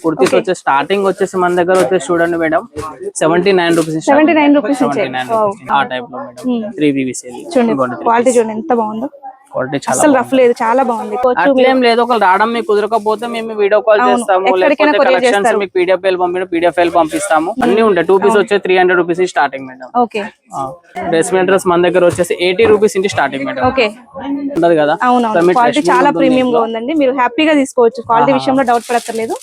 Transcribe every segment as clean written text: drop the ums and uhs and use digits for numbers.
కుర్తీస్ వచ్చేసి స్టార్టింగ్ వచ్చేసి మన దగ్గర వచ్చేసి చూడండి మేడం 79 రూపీస్ 79 రూపీస్ ఆ టైప్ లో మేడం 3 చూడండి క్వాలిటీ చూడండి ఎంత బాగుందో క్వాలిటీ చాలా అసలు రఫ్ లేదు చాలా బాగుంది అట్లేం లేదు ఒకళ్ళు రావడం మీకు కుదరకపోతే మేము వీడియో కాల్ చేస్తాము లేకపోతే కలెక్షన్స్ మీకు పీడిఎఫ్ ఫైల్ పీడిఎఫ్ ఫైల్ పంపిస్తాము అన్ని ఉంటాయి 2 పీస్ వచ్చే 300 rupees starting madam okay dress materials మన దగ్గర వచ్చేసి 80 రూపీస్ ఇంటి స్టార్టింగ్ మేడం ఓకే ఉంటది కదా అవునవును క్వాలిటీ చాలా ప్రీమియం గా ఉందండి మీరు హ్యాపీగా తీసుకోవచ్చు క్వాలిటీ విషయంలో డౌట్ పడక్కర్లేదు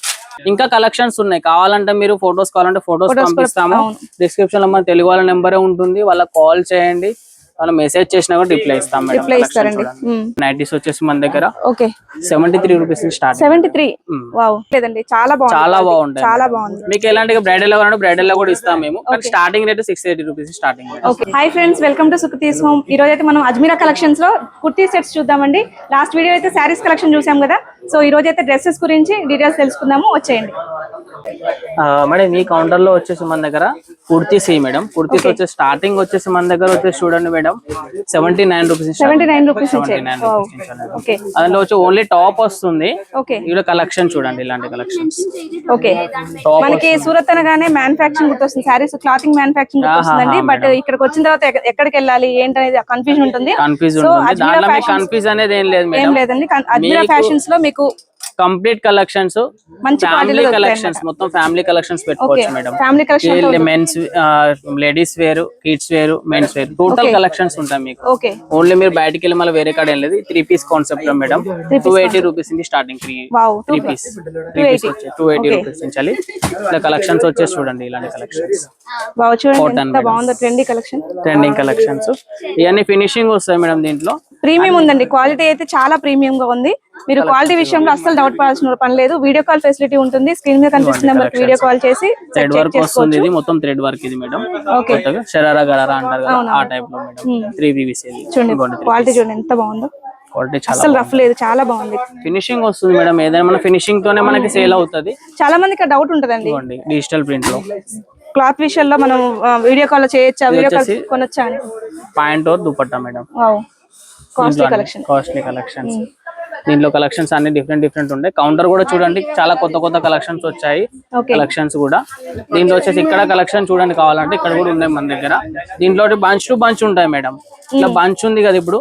ఇంకా కలెక్షన్స్ ఉన్నాయి కావాలంటే మీరు ఫొటోస్ కావాలంటే ఫొటోస్ పంపిస్తాము డిస్క్రిప్షన్ లో మన తెలుగు వాళ్ళ నెంబరే ఉంటుంది వాళ్ళకి కాల్ చేయండి వాళ్ళు మెసేజ్ చేసినా కూడా రిప్లై ఇస్తాం మేడం నైటీస్ వచ్చేసి మన దగ్గర 73 రూపీస్ స్టార్ట్ 73 వావ్ లేదండి చాలా బాగుంది చాలా బాగుంది మీకు ఎలాంటి బ్రైడల్ కావాలంటే బ్రైడల్ లో కూడా ఇస్తాం మేము కానీ starting rate 680 rupees starting. Okay hi friends welcome to Sukriti's home. ఈ రోజు అయితే మనం అజ్మీరా కలెక్షన్స్ లో కుర్తీ సెట్స్ చూద్దామండి. లాస్ట్ వీడియో అయితే శారీస్ కలెక్షన్ చూసాం కదా, సో ఈ రోజు అయితే డ్రెస్సెస్ గురించి డీటెయిల్స్ తెలుసుకుందాము. వచ్చేయండి మేడం ఈ కౌంటర్ లో వచ్చేసి మన దగ్గర కుర్తీస్ మేడం కుర్తీస్ వచ్చేసి స్టార్టింగ్ వచ్చేసి మన దగ్గర వచ్చేసి చూడండి మేడం 79 రూపీస్ అందులో వచ్చి ఓన్లీ టాప్ వస్తుంది. ఇక్కడ కలెక్షన్ చూడండి ఇలాంటి కలెక్షన్స్. ఓకే మనకి సూరత్ అనగానే మ్యానుఫ్యాక్చరింగ్ గుర్తొస్తుంది, సారీస్ క్లాతింగ్ మ్యానుఫ్యాక్చరింగ్ గుర్తొస్తుందండి. బట్ ఇక్కడికి వచ్చిన తర్వాత ఎక్కడికి వెళ్ళాలి ఏంటనేది కన్ఫ్యూజన్ ఉంటుంది. కన్ఫ్యూజ్ అనేది ఏం లేదండి. అజ్మీరా ఫ్యాషన్స్ లో మీకు కంప్లీట్ కలెక్షన్స్ ఫ్యామిలీ కలెక్షన్స్ మొత్తం ఫ్యామిలీ కలెక్షన్స్ పెట్టుకోవచ్చు madam. Family collection men's ladies wear kids wear men's wear total collections ఉంటాయి మీకు. ఓన్లీ మీరు బయటికి వెళ్ళి మళ్ళీ వేరే కాడ వెళ్ళలేదు. 3 పీస్ కాన్సెప్ట్ మేడం 280 రూపీస్ నుంచి స్టార్టింగ్ 3 పీస్ 280 రూపీస్ నుంచి ఇలా కలెక్షన్స్ వచ్చేసి చూడండి ఇలాంటి కలెక్షన్స్. ట్రెండింగ్ కలెక్షన్స్ ఇవన్నీ ఫినిషింగ్ వస్తాయి మేడం. దీంట్లో ప్రీమియం ఉందండి, క్వాలిటీ అయితే చాలా ప్రీమియం గా ఉంది. మీరు క్వాలిటీ విషయంలో అస్సలు డౌట్ పడాల్సిన పని లేదు. వీడియో కాల్ ఫెసిలిటీ ఉంటుంది. స్క్రీన్ మీద కనిపిస్తున్న నెంబర్కి వీడియో కాల్ చేసి థ్రెడ్ వర్క్ వస్తుంది. ఇది మొత్తం థ్రెడ్ వర్క్ ఇది మేడం. ఓకే షరారా గరారా అంటారు కదా ఆ టైప్ లో మేడం. 3 పీస్ చూడండి క్వాలిటీ చూడండి ఎంత బాగుందో. క్వాలిటీ అసలు రఫ్ లేదు చాలా బాగుంది. ఫినిషింగ్ వస్తుంది మేడం. ఏదైనా మన ఫినిషింగ్ తోనే మనకి సేల్ అవుతుంది. చాలా మందికి డౌట్ ఉంటదండి డిజిటల్ ప్రింట్ లో క్లాత్ విషయంలో మనం వీడియో కాల్ చేయొచ్చా, వీడియో కాల్ కొనొచ్చా అని. Point or dupatta madam. Costly collections. దీంట్లో కలెక్షన్స్ అన్ని డిఫరెంట్ ఉంటాయి. కౌంటర్ కూడా చూడండి చాలా కొత్త కలెక్షన్స్ వచ్చాయి. కలెక్షన్స్ కూడా దీంట్లో వచ్చేసి ఇక్కడ కలెక్షన్ చూడండి కావాలంటే ఇక్కడ కూడా ఉన్నాయి మన దగ్గర. దీంట్లో బంచ్ టు బంచ్ ఉంటాయి మేడం. ఇట్లా బంచ్ ఉంది కదా ఇప్పుడు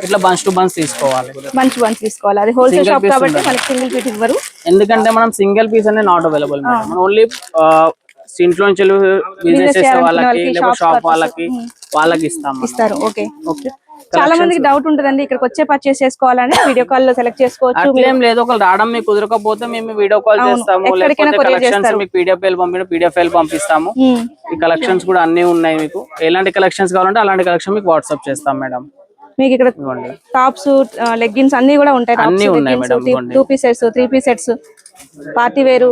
ఇట్లా బంచ్ టు బంచ్ తీసుకోవాలి. అది హోల్సేల్ షాప్ కాబట్టి మనకి సింగిల్ పీస్ ఇవ్వరు. ఎందుకంటే మనం సింగిల్ పీస్ అనేది నాట్ అవైలబుల్ మేడం. మనం ఓన్లీ ఇంట్లో నుంచి బిజినెస్ చేసే వాళ్ళకి లేకపోతే షాప్ వాళ్ళకి ఇస్తారు. ఓకే చాలా మందికి డౌట్ ఉంటదండి ఇక్కడికి వచ్చే పర్చేస్ చేసుకోవాలని. వీడియో కాల్ లో సెలెక్ట్ చేసుకోవచ్చు. అట్లేం లేదు ఒకళ్ళు రావడం మీకు కుదరకపోతే మేము వీడియో కాల్ చేస్తాము లేకపోతే కలెక్షన్స్ మీకు పీడిఎఫ్ ఫైల్ పంపిస్తాము. ఈ కలెక్షన్స్ కూడా అన్ని ఉన్నాయి. మీకు ఎలాంటి కలెక్షన్స్ కావాలంటే అలాంటి కలెక్షన్ మీకు వాట్సాప్ చేస్తాం మేడం. మీకు ఇక్కడ టాప్స్ లెగ్గిన్స్ అన్ని కూడా ఉంటాయి. అన్ని ఉన్నాయి madam. 2 piece sets 3 piece sets party wear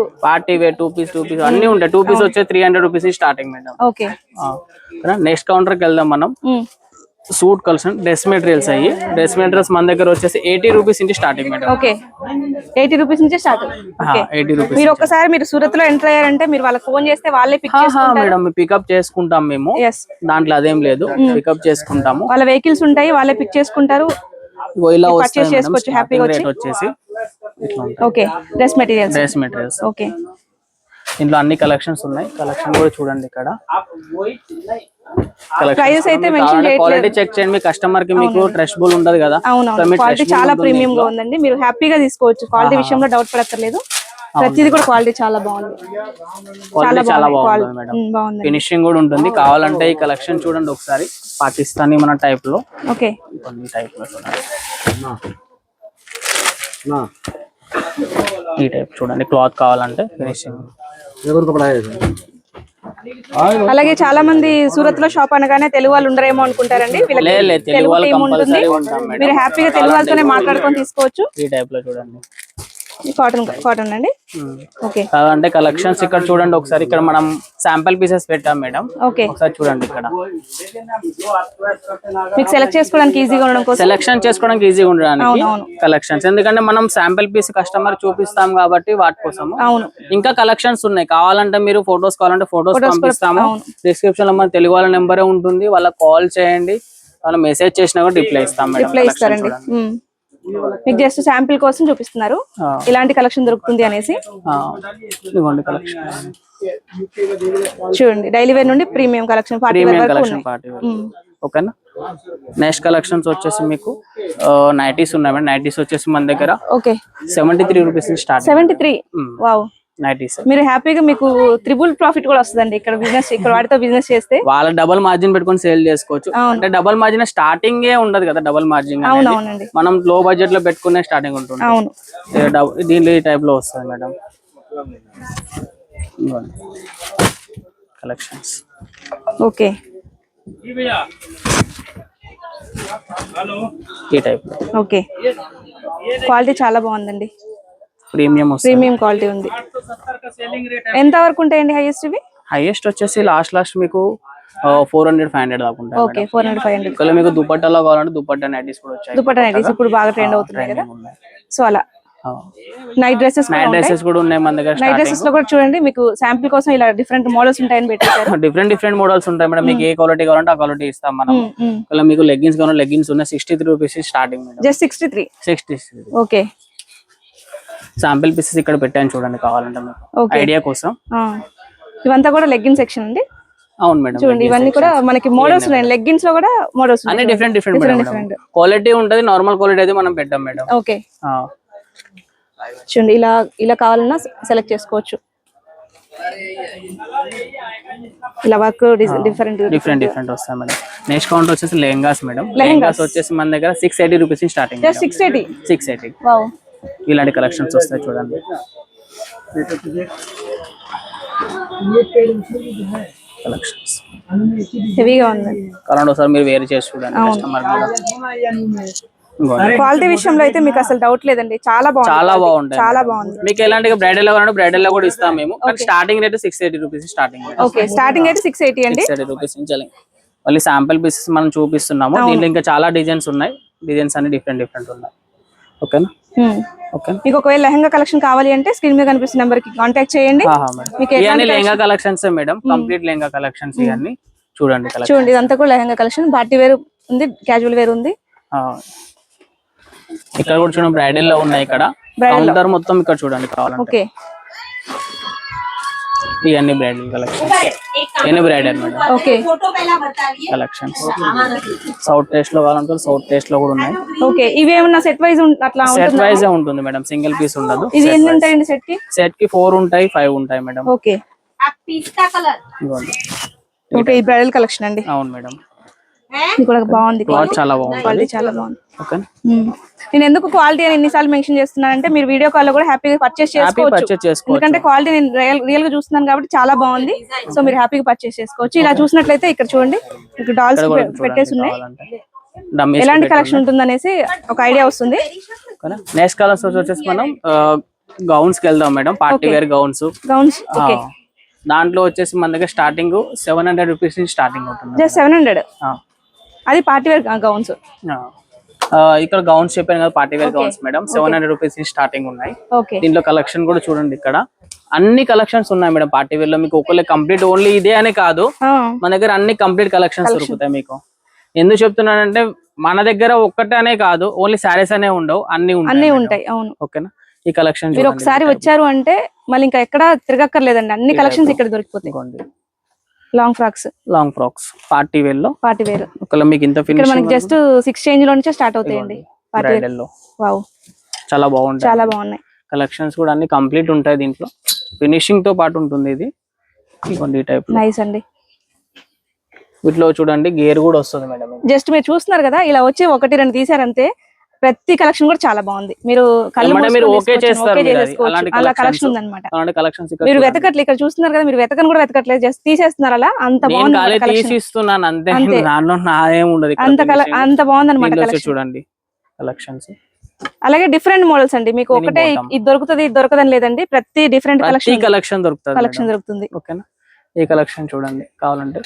2 piece అన్ని ఉంటాయి. 2 పీస్ వచ్చే 300 rupees starting madam. Okay next counter కి వెళ్దాం మనం. Suit collection dress materials dress materials మన దగ్గర వచ్చేసి 80 రూపీస్ నుంచి స్టార్టింగ్ మేడం. ఓకే 80 రూపీస్ నుంచి స్టార్ట్. 80 రూపీస్. మీరు ఒకసారి మీరు సూరత్ లో ఎంటర్ అయ్యారంటే మీరు వాళ్ళకి ఫోన్ చేస్తే వాళ్ళే పిక్ చేసుకుంటారు మేడం. పికప్ చేసుకుంటాం మేము. దాంట్లో అదేం లేదు, పికప్ చేసుకుంటాము. వాళ్ళ వెహికల్స్ ఉంటాయి, వాళ్ళే పిక్ చేసుకుంటారు. ఇలా పర్చేస్ చేసుకోవచ్చు హ్యాపీగా వచ్చేసి. Okay dress materials okay. ఇంట్లో అన్ని కలెక్షన్స్ ఉన్నాయి. కలెక్షన్ కూడా చూడండి ఇక్కడ. ప్రైస్ అయితే మెన్షన్ చేయట్లేదు. క్వాలిటీ చెక్ చేయండి. మీ కస్టమర్ కి మీకు ట్రస్టబుల్ ఉండదు కదా. క్వాలిటీ చాలా ప్రీమియం గా ఉందండి. మీరు హ్యాపీగా తీసుకోవచ్చు. క్వాలిటీ విషయంలో డౌట్ పడక్కర్లేదు. ప్రతిది కూడా క్వాలిటీ చాలా బాగుంది. చాలా బాగుంది మేడం. ఫినిషింగ్ కూడా ఉంటుంది. కావాలంటే ఈ కలెక్షన్ చూడండి ఒకసారి. పాకిస్తానీ మన టైప్ లో. ఓకే టైప్ లో చూడండి. ఈ టైప్ చూడండి. క్లాత్ కావాలంటే ఫినిషింగ్. అలాగే చాలా మంది సూరత్ లో షాప్ అనగానే తెలుగు వాళ్ళు ఉండరేమో అనుకుంటారండి. తెలుగు టీం ఉంటుంది. మీరు హ్యాపీగా తెలుగు వాళ్ళతోనే మాట్లాడుకొని తీసుకోవచ్చు. ఈ టైప్ లో చూడండి. కాటన్ అండి. ఓకే అంటే కలెక్షన్స్ ఇక్కడ చూడండి ఒకసారి. ఇక్కడ మనం శాంపుల్ పీసెస్ పెట్టాం మేడం. ఒకసారి చూడండి ఇక్కడ. మీకు సెలెక్ట్ చేసుకోవడానికి ఈజీగా ఉండడం కోసం, సెలెక్షన్ చేసుకోవడానికి ఈజీగా ఉండడానికి కలెక్షన్స్. ఎందుకంటే మనం శాంపుల్ పీస్ కస్టమర్ చూపిస్తాం కాబట్టి వాటి కోసం. ఇంకా కలెక్షన్స్ ఉన్నాయి. కావాలంటే మీరు ఫొటోస్ కావాలంటే ఫొటోస్ పంపిస్తాము. డిస్క్రిప్షన్ లో మన తెలుగు వాళ్ళ నెంబరే ఉంటుంది. వాళ్ళకి కాల్ చేయండి. వాళ్ళు మెసేజ్ చేసినా కూడా రిప్లై ఇస్తాం మేడం. మీకు జస్ట్ శాంపిల్ కోసం చూపిస్తున్నారు ఇలాంటి కలెక్షన్ దొరుకుతుంది అనేసి. ఇదిగోండి కలెక్షన్ చూడండి డైలీ వేర్ నుండి ప్రీమియం కలెక్షన్ పార్టీ వేర్ వరకు కలెక్షన్ ఉన్నాయి. Party wear. ఓకేనా. నెక్స్ట్ కలెక్షన్స్ వచ్చేసి మీకు నైటీస్ ఉన్నాయి మేడం. నైటీస్ వచ్చేసి మన దగ్గర okay 73 rupees start. 73. Wow. Nighties మీరు హ్యాపీగా మీకు త్రిబుల్ ప్రాఫిట్ కూడా వస్తుందండి ఇక్కడ బిజినెస్, ఇక్కడ వాటితో బిజినెస్ చేస్తే. వాళ్ళ డబుల్ మార్జిన్ పెట్టుకొని సేల్ చేసుకోవచ్చు. అంటే డబుల్ మార్జిన్ స్టార్టింగ్ ఉండదు కదా, డబుల్ మార్జిన్. అవునవునండి. మనం లో బడ్జెట్ లో పెట్టుకునే స్టార్టింగ్ ఉంటుంది. అవును. దీనిలో ఈ టైప్ లో వస్తుంది మేడం కలెక్షన్స్. ఓకే ఈ టైప్. ఓకే క్వాలిటీ చాలా బాగుందండి. ప్రీమియం ప్రీమియం క్వాలిటీ ఉంది. ఎంత వరకు ఉంటాయండి హైయెస్ట్ ఇవి? హైయెస్ట్ వచ్చేసి లాస్ట్ మీకు 400-500 దాకా ఉంటాయి. ఓకే 400-500. ఇక్కడ మీకు దుపట్టాలో కావాలంటే దుపట్టా నైటీస్ కూడా వచ్చాయి. దుపట్టా నైటీస్ ఇప్పుడు బాగా ట్రెండ్ అవుతున్నాయి కదా, సో అలా. నైట్ డ్రెస్సెస్ కూడా ఉన్నాయి మన దగ్గర. నైట్ డ్రెస్సెస్ లో కూడా చూడండి మీకు శాంపిల్ కోసం ఇలా డిఫరెంట్ మోడల్స్ ఉంటాయని పెట్టారు. డిఫరెంట్ మోడల్స్ ఉంటాయి మేడం. మీకు ఏ క్వాలిటీ కావాలంటే ఆ క్వాలిటీ ఇస్తాం మనం. ఇలా మీకు లెగ్గిన్స్ కావాలంటే లెగ్గిన్స్ ఉన్నాయి. 63 rupees starting madam. Just 63. Okay sample pieces ఇక్కడ పెట్టాను చూడండి కావాలంటే మీకు ఐడియా కోసం. ఇవంతా కూడా లెగ్గిన్ సెక్షన్ అండి. అవును మేడం. చూడండి ఇవన్నీ కూడా మనకి మోడల్స్ ఉన్నాయి. లెగ్గిన్స్ లో కూడా మోడల్స్ అన్ని డిఫరెంట్ క్వాలిటీ ఉంటది. నార్మల్ క్వాలిటీ అయితే మనం పెట్టాం మేడం. ఓకే చూడండి ఇలా కావాలన్నా సెలెక్ట్ చేసుకోవచ్చు. ఇలా వర్క్ డిఫరెంట్ వస్తాయి మేడం. నెక్స్ట్ కౌంటర్ వచ్చేసి లెహంగాస్ మేడం. లెహంగాస్ వచ్చేసి మన దగ్గర 680 రూపీస్ స్టార్టింగ్. జస్ట్ 680. వావ్. ఇలాంటి కలెక్షన్స్ వస్తాయి చూడండి. కలెక్షన్స్ హెవీగా ఉంది. కావాలంటే ఒకసారి మీరు వేర్ చేసి చూడండి కస్టమర్ కూడా. క్వాలిటీ విషయంలో అయితే మీకు అసలు డౌట్ లేదండి. చాలా బాగుంది. మీకు ఎలాంటి బ్రైడల్ కావాలంటే బ్రైడల్ లో కూడా ఇస్తాం మేము. Starting rate 680 rupees starting. Okay starting rate 680 అండి. 680 రూపీస్ నుంచి మళ్ళీ శాంపిల్ పీసెస్ మనం చూపిస్తున్నాము. దీంట్లో ఇంకా చాలా డిజైన్స్ ఉన్నాయి. డిజైన్స్ అన్ని డిఫరెంట్ ఉన్నాయి. ఓకేనా. ఓకే. మీకు ఒకవేళ లెహంగా కలెక్షన్ కావాలి అంటే స్క్రీన్ మీద కనిపిస్తున్న నెంబర్ కి కాంటాక్ట్ చేయండి. ఇవన్నీ lehenga collections madam. Complete lehenga collections ఇవన్నీ చూడండి. ఇదంతా కూడా లెహంగా కలెక్షన్. పార్టీ వేర్ ఉంది, క్యాజువల్ వేర్ ఉంది. ఇక్కడ కూడా చూడండి బ్రైడల్ లో ఉన్నాయి. ఇక్కడ కౌంటర్ మొత్తం ఇక్కడ చూడండి కావాలంటే. ఓకే ఇవన్నీ బ్రైడల్ కలెక్షన్స్. ఇవన్నీ bridal madam. Okay collections. South taste లో కావాలంటే సౌత్ టేస్ట్ లో కూడా ఉన్నాయి. ఓకే ఇవి ఏమన్నా సెట్ వైజ్ అట్లా సెట్ వైజ్ ఉంటుంది మేడం. సింగిల్ పీస్ ఉండదు. ఇది ఎన్ని ఉంటాయండి సెట్ కి? సెట్ కి 4 ఉంటాయి, 5 ఉంటాయి మేడం. ఓకే ఓకే ఈ బ్రైడల్ కలెక్షన్ అండి. అవును మేడం. ఇది కూడా బాగుంది. చాలా బాగుంది. ఓకే. నేను ఎందుకు క్వాలిటీ అని ఎన్నిసార్లు మెన్షన్ చేస్తున్నానంటే మీరు వీడియో కాల్ లో కూడా హ్యాపీగా పర్చేస్ చేసుకోవచ్చు. ఎందుకంటే క్వాలిటీ నేను రియల్ గా చూస్తున్నాను కాబట్టి చాలా బాగుంది. సో మీరు హ్యాపీగా పర్చేస్ చేసుకోవచ్చు. ఇలా చూసినట్లయితే ఇక్కడ చూడండి ఇక్కడ డాల్స్ పెట్టేసి ఉన్నాయి. ఎలాంటి కలెక్షన్ ఉంటుంది అనేసి ఒక ఐడియా వస్తుంది. నెక్స్ట్ కలర్స్ వచ్చేసి మనం గౌన్స్ కి వెళ్దాం మేడం. Party wear gowns. దాంట్లో వచ్చేసి మన దగ్గర స్టార్టింగ్ 700 రూపీస్ స్టార్టింగ్ అవుతుంది. జస్ట్ 700. అది పార్టీ వేర్ గౌన్స్. ఇక్కడ గౌన్స్ చెప్పాను కదా party wear gowns madam. 700 rupees starting ఉన్నాయి. దీంట్లో కలెక్షన్ కూడా చూడండి. ఇక్కడ అన్ని కలెక్షన్స్ ఉన్నాయి మేడం. పార్టీ వేర్ లో మీకు ఒకళ్ళే కంప్లీట్ ఓన్లీ ఇదే అనే కాదు, మన దగ్గర అన్ని కంప్లీట్ కలెక్షన్స్ దొరుకుతాయి మీకు. ఎందుకు చెప్తున్నానంటే మన దగ్గర ఒక్కటే అనే కాదు, ఓన్లీ సారీస్ అనే ఉండవు, అన్ని ఉంటాయి. అవును. ఓకేనా. ఈ కలెక్షన్ మీరు ఒకసారి వచ్చారు అంటే మళ్ళీ ఇంకా ఎక్కడ తిరగక్కర్లేదండి. అన్ని కలెక్షన్స్ ఇక్కడ దొరికిపోతాయి. లాంగ్ ఫ్రాక్స్ పార్టీ వేర్ లో. ఒకవేళ మీకు ఇంత ఫినిషింగ్ మనకి జస్ట్ 6 చేంజ్ లో నుంచే స్టార్ట్ అవుతాయండి పార్టీ వేర్ లో. వావ్ చాలా బాగున్నాయి కలెక్షన్స్ కూడా అన్ని కంప్లీట్ ఉంటాయి. దీంట్లో ఫినిషింగ్ తో పాటు ఉంటుంది. ఇది ఈ టైప్ నైస్ అండి. వీటిలో చూడండి గేర్ కూడా వస్తుంది మేడం. జస్ట్ మీరు చూస్తున్నారు కదా, ఇలా వచ్చి 1-2 తీసారంతే. ప్రతి కలెక్షన్ కూడా చాలా బాగుంది. మీరు అలా కలెక్షన్ ఉందన్నమాట. మీరు వెతకట్లేదు, ఇక్కడ చూస్తున్నారు కదా, మీరు వెతకని కూడా వెతకట్లేదు, జస్ట్ తీసేస్తున్నారు. అలా అంత బాగుంది. అంత బాగుంది అనమాట చూడండి కలెక్షన్స్. అలాగే డిఫరెంట్ మోడల్స్ అండి. మీకు ఒకటే ఇది దొరుకుతుంది ఇది దొరకదని లేదండి. ప్రతి డిఫరెంట్ కలెక్షన్ దొరుకుతుంది. ఓకేనా. ఈ కలెక్షన్ చూడండి కావాలంటే.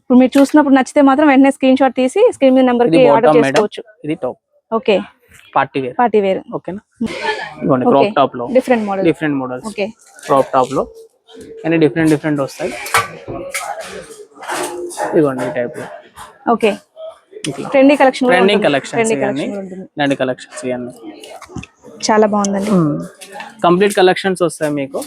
ఇప్పుడు మీరు చూసినప్పుడు నచ్చితే మాత్రం వెంటనే స్క్రీన్ షాట్ తీసి స్క్రీన్ మీద నెంబర్ కి ఆర్డర్ చేసుకోవచ్చు. ఇది టాప్. Okay party wear. ఓకేనా. ఇదిగోండి క్రాప్ టాప్ లో different models. Okay crop top లో అన్ని డిఫరెంట్ వస్తాయి. ఇదిగోండి ఈ టైప్ లో. Okay trendy collection trending collections ఇలాంటి కలెక్షన్స్ ఇవన్నీ చాలా బాగుందండి. కంప్లీట్ కలెక్షన్స్ వస్తాయి మీకు.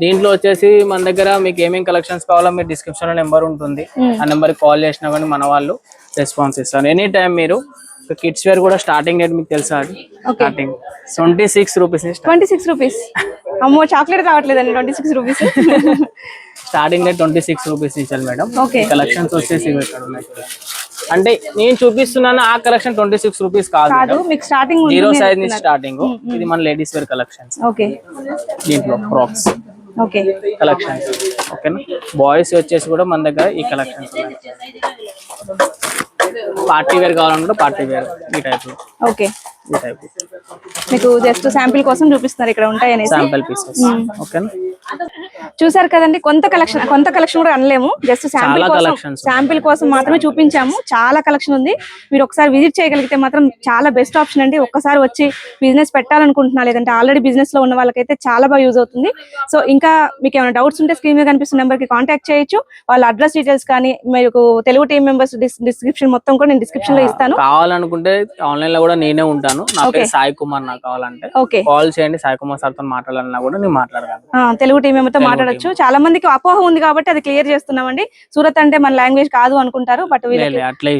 దీంట్లో వచ్చేసి మన దగ్గర మీకు ఏమేమి కలెక్షన్స్ కావాలో మీరు డిస్క్రిప్షన్ లో నెంబర్ ఉంటుంది, ఆ నెంబర్ కాల్ చేసినా కానీ మన వాళ్ళు రెస్పాన్స్ ఇస్తారు ఎనీ టైం. మీరు కిడ్స్ వేర్ కూడా స్టార్టింగ్ రేట్ మీకు తెలుసా? Starting 26 rupees. 26 రూపీస్. అమ్మో చాక్లెట్ రావట్లేదండి 26 రూపీస్. స్టార్టింగ్ రేట్ 26 రూపీస్ ఇచ్చారు మేడం. ఓకే. కలెక్షన్స్ వచ్చేసి ఇక్కడ ఉన్నాయి. అంటే నేను చూపిస్తున్నాను ఆ కలెక్షన్ 26 రూపీస్ కాదు, మీకు స్టార్టింగ్ 0 సైజ్ నుంచి స్టార్టింగ్. ఇది మన లేడీస్ వేర్ కలెక్షన్స్. ఓకే. దీంట్లో ఫ్రాక్స్ ఓకే కలెక్షన్స్. ఓకేనా. బాయ్స్ వచ్చేసి కూడా మన దగ్గర ఈ కలెక్షన్స్. పార్టీ వేర్ కావాలనుకుంటే పార్టీ వేర్ ఈ టైప్. ఓకే. ఈ టైప్ మీకు జస్ట్ శాంపిల్ కోసం చూపిస్తున్నారు ఇక్కడ ఉంటాయి అనేసి. Sample pieces. ఓకేనా. చూసారు కదండి, కొంత కలెక్షన్ కూడా అనలేము, జస్ట్ శాంపిల్ కోసం మాత్రమే చూపించాము. చాలా కలెక్షన్ ఉంది. మీరు ఒకసారి విజిట్ చేయగలిగితే మాత్రం చాలా బెస్ట్ ఆప్షన్ అండి. ఒక్కసారి వచ్చి బిజినెస్ పెట్టాలనుకుంటున్నా, లేదంటే ఆల్రెడీ బిజినెస్ లో ఉన్న వాళ్ళకైతే చాలా బాగా యూజ్ అవుతుంది. సో ఇంకా మీకు ఏమైనా డౌట్స్ ఉంటే స్క్రీన్ మీద కనిపిస్తున్న నెంబర్ కి కాంటాక్ట్ చేయొచ్చు. వాళ్ళ అడ్రస్ డీటెయిల్స్ కానీ మీకు తెలుగు టీమ్ మెంబర్స్ డిస్క్రిప్షన్ మొత్తం కూడా నేను డిస్క్రిప్షన్ లో ఇస్తాను. కావాలనుకుంటే ఆన్లైన్ లో కూడా నేనే ఉంటాను. నా పేరు సాయి కుమార్. నాకు కావాలంటే కాల్ చేయండి. సాయి కుమార్ సార్ తో మాట్లాడాలన్నా కూడా నేను మాట్లాడగలను. తెలుగు టీమ్ మెంబర్ తో మాట్లాడొచ్చు. చాలా మందికి అపోహ ఉంది కాబట్టి అది క్లియర్ చేస్తున్నామండి. సూరత్ అంటే మన లాంగ్వేజ్ కాదు అనుకుంటారు, బట్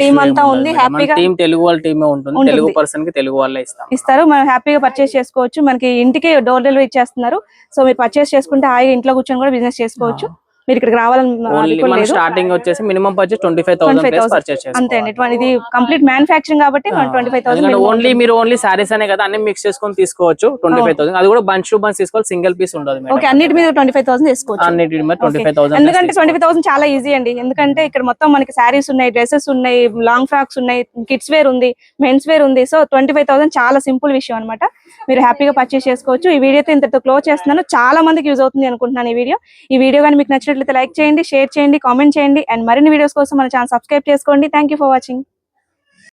టీమ్ అంతా ఉంది. హ్యాపీగా తెలుగు వాళ్ళ టీమే ఉంటుంది. తెలుగు పర్సన్ కి తెలుగు వాళ్ళే ఇస్తారు. మనం హ్యాపీగా పర్చేస్ చేసుకోవచ్చు. మనకి ఇంటికి డోర్ డెలివరీ ఇచ్చేస్తున్నారు. సో మీరు పర్చేస్ చేసుకుంటే హాయిగా ఇంట్లో కూర్చొని కూడా బిజినెస్ చేసుకోవచ్చు. మీరు ఇక్కడికి రావాలని స్టార్టింగ్ వచ్చేసి మినిమం బడ్జెట్ 25,000 పర్చేస్ చేయాలి. అంతే అండి. ఇది కంప్లీట్ మ్యానుఫ్యాక్చరింగ్ కాబట్టి 25,000. ఓన్లీ మీరు ఓన్లీ సారీస్ అనే కదా, అన్ని మిక్స్ చేసుకొని తీసుకోవచ్చు. 25,000. అది కూడా బంచ్ టు బంచ్ తీసుకోవాలి, సింగిల్ పీస్ ఉండదు. ఓకే. అన్నిటి మీద 25,000 తీసుకోవచ్చు. అన్నిటి మీద 25,000. ఎందుకంటే 25,000 చాలా ఈజీ అండి. ఎందుకంటే ఇక్కడ మొత్తం మనకి సారీస్ ఉన్నాయి, డ్రెస్సెస్ ఉన్నాయి, లాంగ్ ఫ్రాక్స్ ఉన్నాయి, కిడ్స్ వేర్ ఉంది, మెన్స్ వేర్ ఉంది. సో 25,000 చాలా సింపుల్ విషయం అనమాట. మీరు హ్యాపీగా పర్చేస్ చేసుకోవచ్చు. ఈ వీడియో ఇంతతో క్లోజ్ చేస్తున్నాను. చాలా మందికి యూజ్ అవుతుంది అనుకుంటున్నాను ఈ వీడియో కానీ మీకు నచ్చినట్లయితే లైక్ చేయండి, షేర్ చేయండి, కామెంట్ చేయండి. అండ్ మరిన్ని వీడియోస్ కోసం మన ఛానల్ సబ్స్క్రైబ్ చేసుకోండి. Thank you for watching.